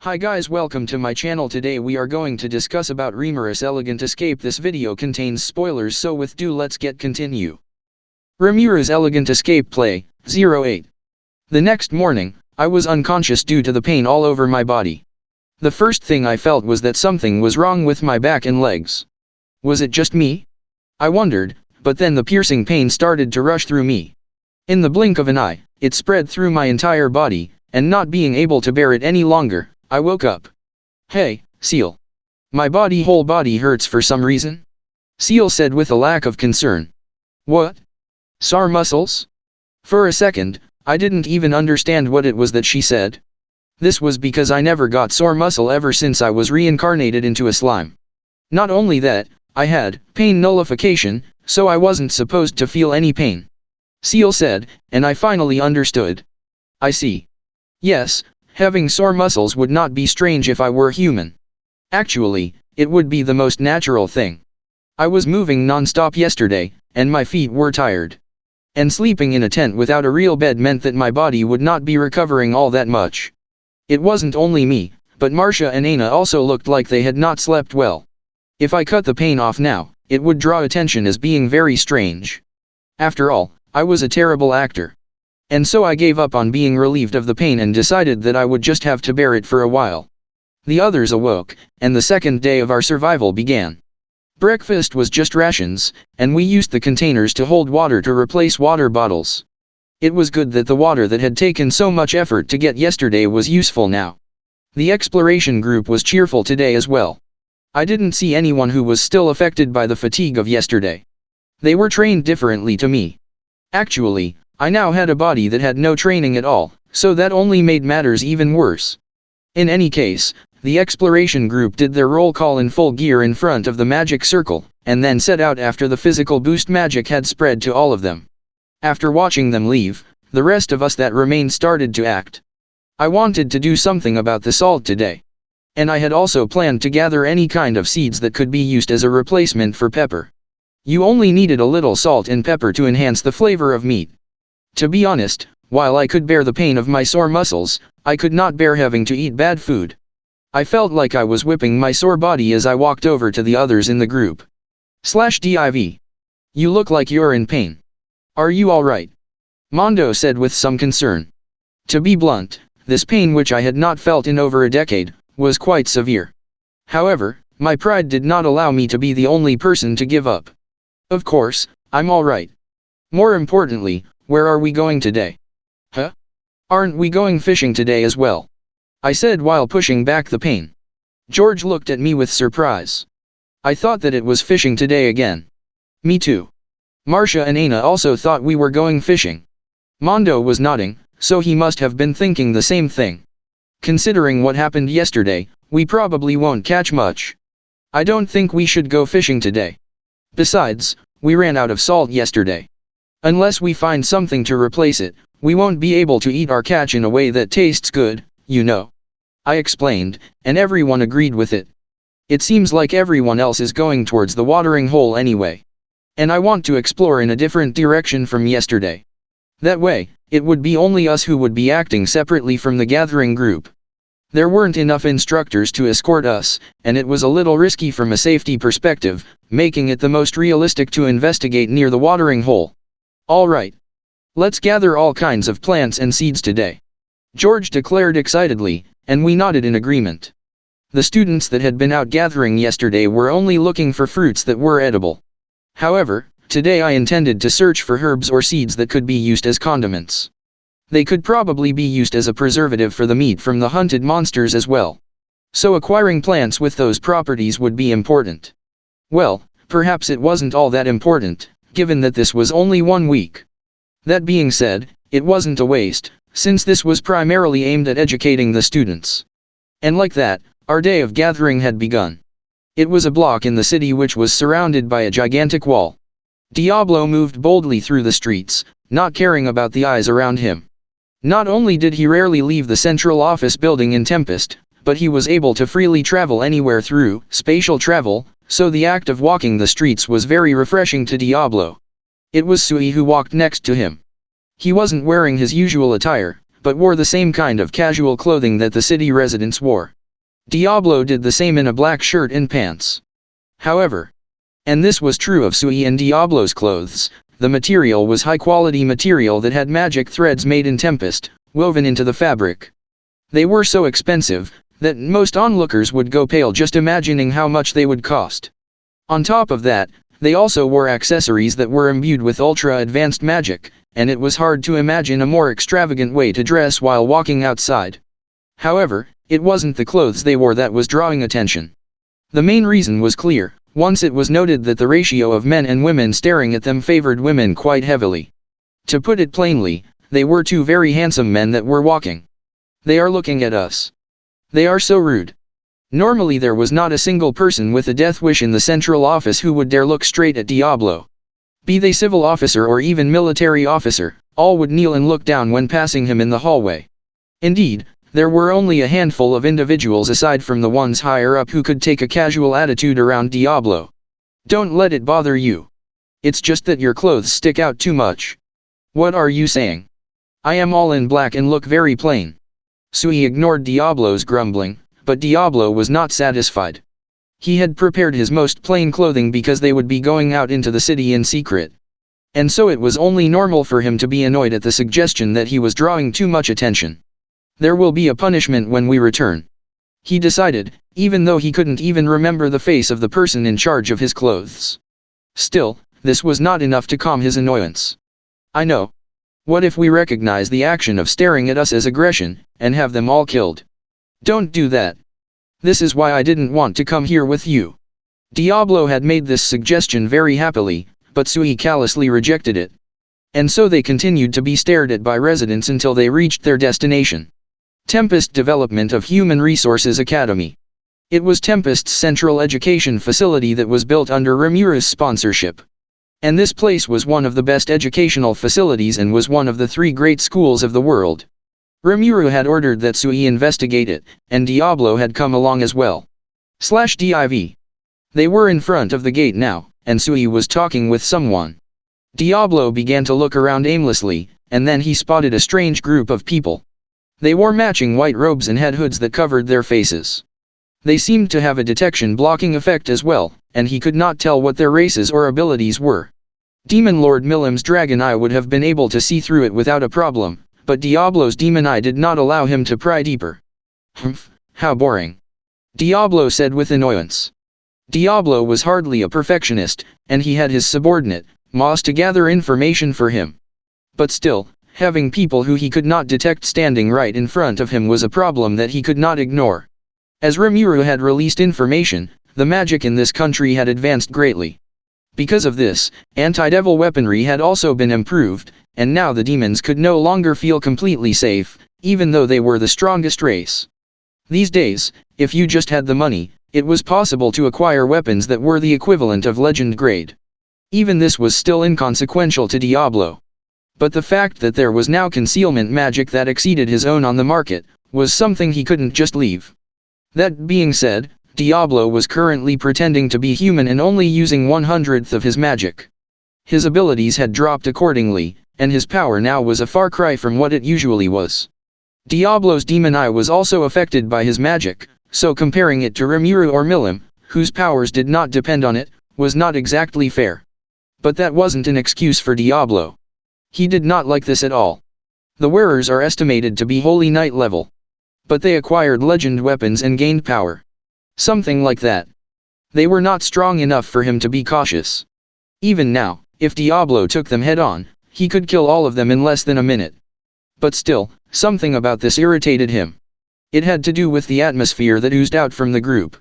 Hi guys, welcome to my channel. Today we are going to discuss about Rimuru's Elegant Escape. This video contains spoilers, so with due let's get continue. Rimuru's Elegant Escape Play 08. The next morning, I was unconscious due to the pain all over my body. The first thing I felt was that something was wrong with my back and legs. Was it just me? I wondered, but then the piercing pain started to rush through me. In the blink of an eye, it spread through my entire body, and not being able to bear it any longer, I woke up. Hey, Seal. My whole body hurts for some reason? Seal said with a lack of concern. What? Sore muscles? For a second, I didn't even understand what it was that she said. This was because I never got sore muscle ever since I was reincarnated into a slime. Not only that, I had pain nullification, so I wasn't supposed to feel any pain. Seal said, and I finally understood. I see. Yes, having sore muscles would not be strange if I were human. Actually, it would be the most natural thing. I was moving non-stop yesterday, and my feet were tired. And sleeping in a tent without a real bed meant that my body would not be recovering all that much. It wasn't only me, but Marcia and Aina also looked like they had not slept well. If I cut the pain off now, it would draw attention as being very strange. After all, I was a terrible actor. And so I gave up on being relieved of the pain and decided that I would just have to bear it for a while. The others awoke, and the second day of our survival began. Breakfast was just rations, and we used the containers to hold water to replace water bottles. It was good that the water that had taken so much effort to get yesterday was useful now. The exploration group was cheerful today as well. I didn't see anyone who was still affected by the fatigue of yesterday. They were trained differently to me. Actually, I now had a body that had no training at all, so that only made matters even worse. In any case, the exploration group did their roll call in full gear in front of the magic circle, and then set out after the physical boost magic had spread to all of them. After watching them leave, the rest of us that remained started to act. I wanted to do something about the salt today. And I had also planned to gather any kind of seeds that could be used as a replacement for pepper. You only needed a little salt and pepper to enhance the flavor of meat. To be honest, while I could bear the pain of my sore muscles, I could not bear having to eat bad food. I felt like I was whipping my sore body as I walked over to the others in the group. /div. You look like you're in pain. Are you alright? Mondo said with some concern. To be blunt, this pain, which I had not felt in over a decade, was quite severe. However, my pride did not allow me to be the only person to give up. Of course, I'm alright. More importantly, where are we going today? Huh? Aren't we going fishing today as well? I said while pushing back the pain. George looked at me with surprise. I thought that it was fishing today again. Me too. Marcia and Aina also thought we were going fishing. Mondo was nodding, so he must have been thinking the same thing. Considering what happened yesterday, we probably won't catch much. I don't think we should go fishing today. Besides, we ran out of salt yesterday. Unless we find something to replace it, we won't be able to eat our catch in a way that tastes good, you know. I explained, and everyone agreed with it. It seems like everyone else is going towards the watering hole anyway. And I want to explore in a different direction from yesterday. That way, it would be only us who would be acting separately from the gathering group. There weren't enough instructors to escort us, and it was a little risky from a safety perspective, making it the most realistic to investigate near the watering hole. Alright. Let's gather all kinds of plants and seeds today. George declared excitedly, and we nodded in agreement. The students that had been out gathering yesterday were only looking for fruits that were edible. However, today I intended to search for herbs or seeds that could be used as condiments. They could probably be used as a preservative for the meat from the hunted monsters as well. So acquiring plants with those properties would be important. Well, perhaps it wasn't all that important, given that this was only 1 week. That being said, it wasn't a waste, since this was primarily aimed at educating the students. And like that, our day of gathering had begun. It was a block in the city which was surrounded by a gigantic wall. Diablo moved boldly through the streets, not caring about the eyes around him. Not only did he rarely leave the central office building in Tempest, but he was able to freely travel anywhere through spatial travel, so the act of walking the streets was very refreshing to Diablo. It was Suhi who walked next to him. He wasn't wearing his usual attire, but wore the same kind of casual clothing that the city residents wore. Diablo did the same in a black shirt and pants. However, and this was true of Suhi and Diablo's clothes, the material was high-quality material that had magic threads made in Tempest, woven into the fabric. They were so expensive, that most onlookers would go pale just imagining how much they would cost. On top of that, they also wore accessories that were imbued with ultra-advanced magic, and it was hard to imagine a more extravagant way to dress while walking outside. However, it wasn't the clothes they wore that was drawing attention. The main reason was clear, once it was noted that the ratio of men and women staring at them favored women quite heavily. To put it plainly, they were two very handsome men that were walking. They are looking at us. They are so rude. Normally there was not a single person with a death wish in the central office who would dare look straight at Diablo. Be they civil officer or even military officer, all would kneel and look down when passing him in the hallway. Indeed, there were only a handful of individuals aside from the ones higher up who could take a casual attitude around Diablo. Don't let it bother you. It's just that your clothes stick out too much. What are you saying? I am all in black and look very plain. Suhi ignored Diablo's grumbling, but Diablo was not satisfied. He had prepared his most plain clothing because they would be going out into the city in secret. And so it was only normal for him to be annoyed at the suggestion that he was drawing too much attention. There will be a punishment when we return, he decided, even though he couldn't even remember the face of the person in charge of his clothes. Still, this was not enough to calm his annoyance. I know. What if we recognize the action of staring at us as aggression, and have them all killed? Don't do that. This is why I didn't want to come here with you. Diablo had made this suggestion very happily, but Suhi callously rejected it. And so they continued to be stared at by residents until they reached their destination. Tempest Development of Human Resources Academy. It was Tempest's central education facility that was built under Rimuru's sponsorship. And this place was one of the best educational facilities and was one of the 3 great schools of the world. Rimuru had ordered that Suhi investigate it, and Diablo had come along as well. /div. They were in front of the gate now, and Suhi was talking with someone. Diablo began to look around aimlessly, and then he spotted a strange group of people. They wore matching white robes and had hoods that covered their faces. They seemed to have a detection blocking effect as well, and he could not tell what their races or abilities were. Demon Lord Milim's dragon eye would have been able to see through it without a problem, but Diablo's demon eye did not allow him to pry deeper. Humph, how boring. Diablo said with annoyance. Diablo was hardly a perfectionist, and he had his subordinate, Moss, to gather information for him. But still, having people who he could not detect standing right in front of him was a problem that he could not ignore. As Rimuru had released information, the magic in this country had advanced greatly. Because of this, anti-devil weaponry had also been improved, and now the demons could no longer feel completely safe, even though they were the strongest race. These days, if you just had the money, it was possible to acquire weapons that were the equivalent of legend grade. Even this was still inconsequential to Diablo. But the fact that there was now concealment magic that exceeded his own on the market, was something he couldn't just leave. That being said, Diablo was currently pretending to be human and only using 1/100th of his magic. His abilities had dropped accordingly, and his power now was a far cry from what it usually was. Diablo's demon eye was also affected by his magic, so comparing it to Rimuru or Milim, whose powers did not depend on it, was not exactly fair. But that wasn't an excuse for Diablo. He did not like this at all. The wearers are estimated to be Holy Knight level. But they acquired legend weapons and gained power. Something like that. They were not strong enough for him to be cautious. Even now, if Diablo took them head-on, he could kill all of them in less than a minute. But still, something about this irritated him. It had to do with the atmosphere that oozed out from the group.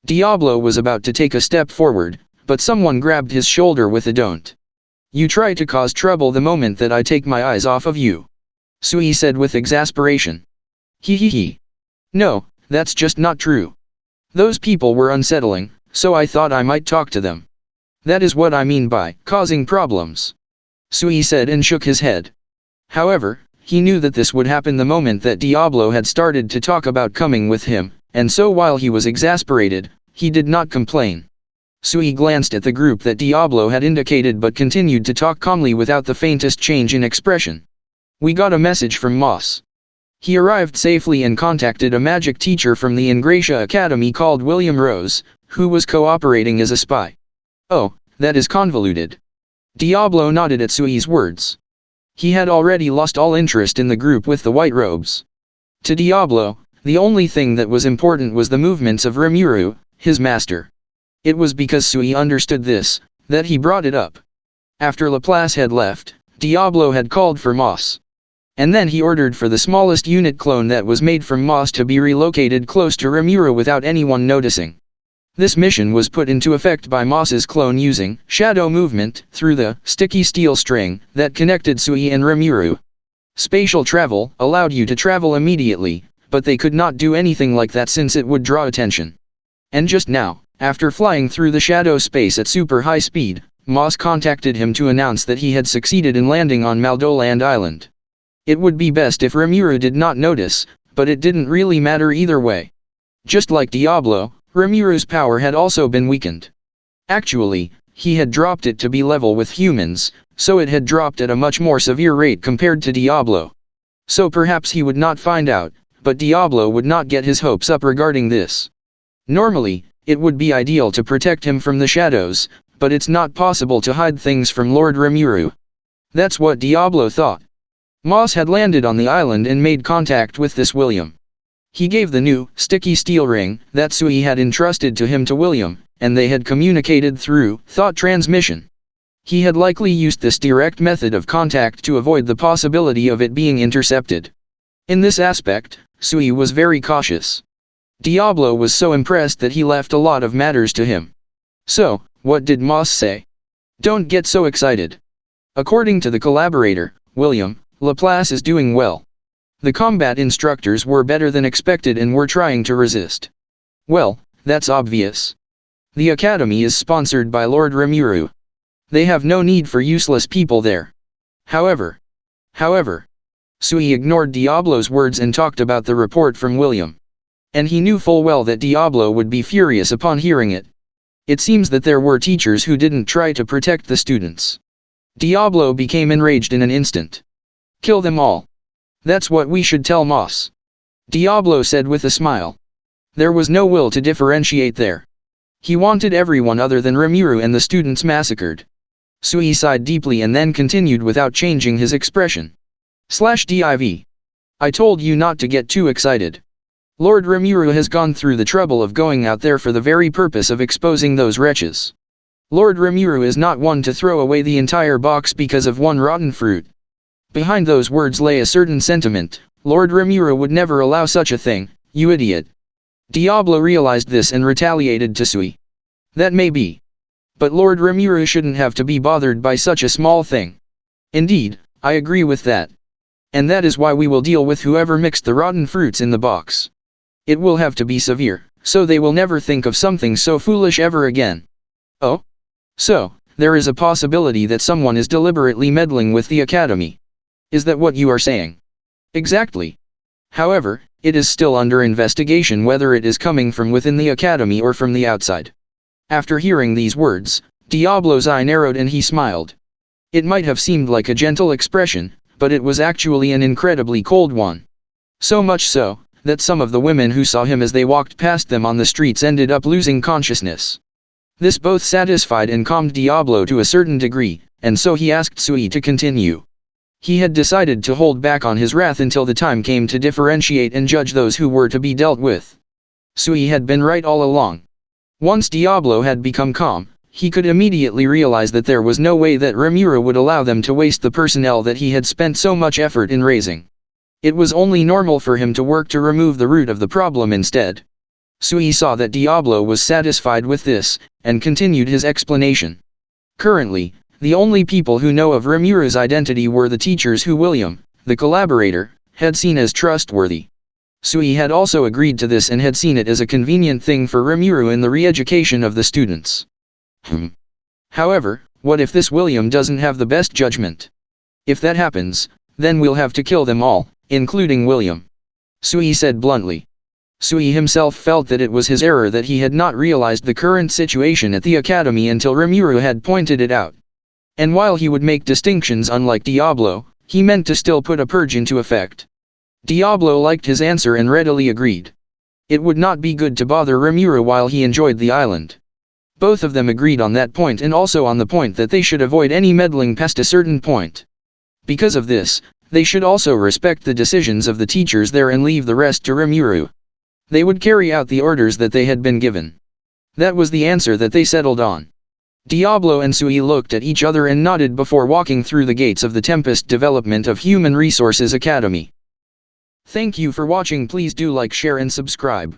Diablo was about to take a step forward, but someone grabbed his shoulder with a "Don't. You try to cause trouble the moment that I take my eyes off of you," Suhi said with exasperation. He. No, that's just not true. Those people were unsettling, so I thought I might talk to them. That is what I mean by causing problems, Suhi said and shook his head. However, he knew that this would happen the moment that Diablo had started to talk about coming with him, and so while he was exasperated, he did not complain. Suhi glanced at the group that Diablo had indicated but continued to talk calmly without the faintest change in expression. We got a message from Moss. He arrived safely and contacted a magic teacher from the Ingratia Academy called William Rose, who was cooperating as a spy. Oh, that is convoluted. Diablo nodded at Sui's words. He had already lost all interest in the group with the white robes. To Diablo, the only thing that was important was the movements of Rimuru, his master. It was because Sui understood this, that he brought it up. After Laplace had left, Diablo had called for Moss. And then he ordered for the smallest unit clone that was made from Moss to be relocated close to Rimuru without anyone noticing. This mission was put into effect by Moss's clone using shadow movement through the sticky steel string that connected Sui and Rimuru. Spatial travel allowed you to travel immediately, but they could not do anything like that since it would draw attention. And just now, after flying through the shadow space at super high speed, Moss contacted him to announce that he had succeeded in landing on Maldoland Island. It would be best if Rimuru did not notice, but it didn't really matter either way. Just like Diablo, Rimuru's power had also been weakened. Actually, he had dropped it to be level with humans, so it had dropped at a much more severe rate compared to Diablo. So perhaps he would not find out, but Diablo would not get his hopes up regarding this. Normally, it would be ideal to protect him from the shadows, but it's not possible to hide things from Lord Rimuru. That's what Diablo thought. Moss had landed on the island and made contact with this William. He gave the new, sticky steel ring that Sui had entrusted to him to William, and they had communicated through thought transmission. He had likely used this direct method of contact to avoid the possibility of it being intercepted. In this aspect, Sui was very cautious. Diablo was so impressed that he left a lot of matters to him. So, what did Moss say? Don't get so excited. According to the collaborator, William, Laplace is doing well. The combat instructors were better than expected and were trying to resist. Well, that's obvious. The academy is sponsored by Lord Rimuru. They have no need for useless people there. However, Sui ignored Diablo's words and talked about the report from William. And he knew full well that Diablo would be furious upon hearing it. It seems that there were teachers who didn't try to protect the students. Diablo became enraged in an instant. Kill them all. That's what we should tell Moss. Diablo said with a smile. There was no will to differentiate there. He wanted everyone other than Rimuru and the students massacred. Sui sighed deeply and then continued without changing his expression. /div. I told you not to get too excited. Lord Rimuru has gone through the trouble of going out there for the very purpose of exposing those wretches. Lord Rimuru is not one to throw away the entire box because of one rotten fruit. Behind those words lay a certain sentiment. Lord Rimuru would never allow such a thing, you idiot. Diablo realized this and retaliated to Sui. That may be. But Lord Rimuru shouldn't have to be bothered by such a small thing. Indeed, I agree with that. And that is why we will deal with whoever mixed the rotten fruits in the box. It will have to be severe, so they will never think of something so foolish ever again. Oh? So, there is a possibility that someone is deliberately meddling with the academy. Is that what you are saying? Exactly. However, it is still under investigation whether it is coming from within the academy or from the outside. After hearing these words, Diablo's eye narrowed and he smiled. It might have seemed like a gentle expression, but it was actually an incredibly cold one. So much so, that some of the women who saw him as they walked past them on the streets ended up losing consciousness. This both satisfied and calmed Diablo to a certain degree, and so he asked Sui to continue. He had decided to hold back on his wrath until the time came to differentiate and judge those who were to be dealt with. Sui had been right all along. Once Diablo had become calm, he could immediately realize that there was no way that Rimuru would allow them to waste the personnel that he had spent so much effort in raising. It was only normal for him to work to remove the root of the problem instead. Sui saw that Diablo was satisfied with this, and continued his explanation. Currently, the only people who know of Rimuru's identity were the teachers who William, the collaborator, had seen as trustworthy. Sui had also agreed to this and had seen it as a convenient thing for Rimuru in the re-education of the students. However, what if this William doesn't have the best judgment? If that happens, then we'll have to kill them all, including William. Sui said bluntly. Sui himself felt that it was his error that he had not realized the current situation at the academy until Rimuru had pointed it out. And while he would make distinctions unlike Diablo, he meant to still put a purge into effect. Diablo liked his answer and readily agreed. It would not be good to bother Rimuru while he enjoyed the island. Both of them agreed on that point and also on the point that they should avoid any meddling past a certain point. Because of this, they should also respect the decisions of the teachers there and leave the rest to Rimuru. They would carry out the orders that they had been given. That was the answer that they settled on. Diablo and Suhi looked at each other and nodded before walking through the gates of the Tempest Development of Human Resources Academy. Thank you for watching. Please do like, share and subscribe.